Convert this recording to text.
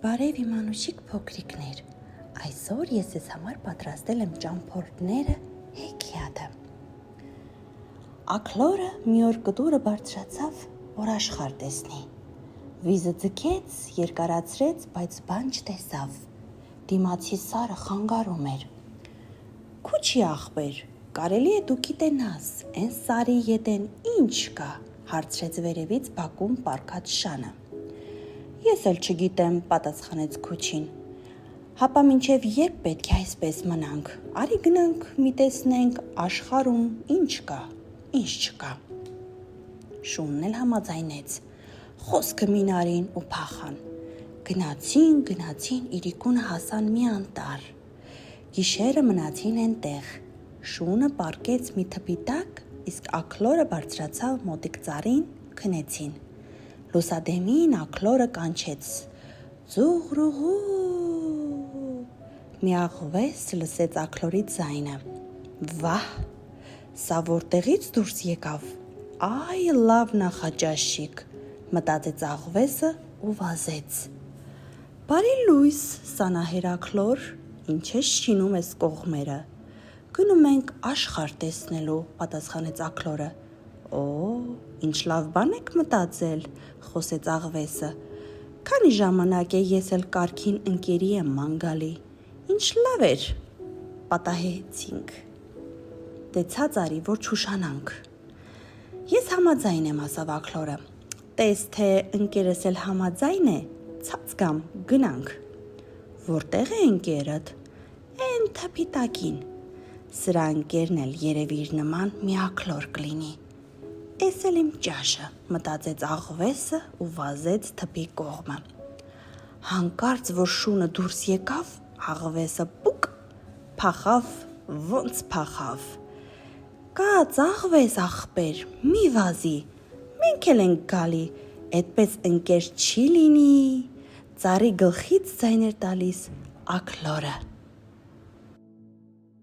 Բարև իմ անուշիկ փոքրիկներ, այսօր ես ձեզ համար պատրաստել եմ ճամփորդները հեքիաթը։ Աքլորը մի օր կտուրը բարձրացավ, որ աշխարհ տեսնի։ Վիզը ձգեց, երկարացրեց, բայց բան չտեսավ։ Դիմացի սարը խանգարում էր։ Քուչի աղբեր, կարելի է դու գիտենաս, են սարի ետեն ինչ կա, հարցրեց վերևից բակում պառկած շանը։ Ես էլ չգիտեմ, պատասխանեց Քուչին։ Հապա մինչև երբ պետք է այսպես մնանք, արի գնանք մի տեսնենք աշխարհում ինչ կա, ինչ չկա։ Շունն էլ համաձայնեց, խոսքը մինարին ու փախան։ Գնացին, իրիկունը հասան մի անտառ։ Գիշերը մնացին այնտեղ։ Շունը պառկեց մի թփի տակ, իսկ աքլորը բարձրացավ մոտիկ ծառին, քնեցին։ Լուսադեմին աքլորը կանչեց. Ձուղրուղու։ Մի աղվես լսեց աքլորի ձայնը. Վահ, սա որտեղից դուրս եկավ, այ լավ նախաճաշիկ, մտածեց աղվեսը ու վազեց։ Բարի լույս, սանահեր աքլոր, ինչ ես շինում ես կողմերը։ Գնում ենք աշխարհ տեսնելու, պատասխանեց աքլորը։ Օ, ինչ լավ բան եք մտածել, խոսեց աղվեսը։ Քանի ժամանակ է ես էլ կարգին ընկերի եմ ման գալի։ Ինչ լավ էր, պատահեցինք։ Դե ցած արի, որ չուշանանք։ Ես համաձայն եմ, ասավ աքլորը։ Տես թե ընկերս էլ համաձայն է, ցած գամ, գնանք։ Որտեղ է ընկերդ։ Էն թփի տակին։ Սրա ընկերն էլ երևի իր նման մի աքլոր կլինի։ Էս էլ իմ ճաշը, մտածեց աղվեսը ու վազեց թփի կողմը։ Հանկարծ որ շունը դուրս եկավ, աղվեսը պուկ, փախավ, ոնց փախավ։ Կաց աղվես աղբեր, մի վազի, մենք էլ ենք գալի, այդպես ընկեր չի լինի, ծառի գլխից ձայն էր տալիս աքլորը։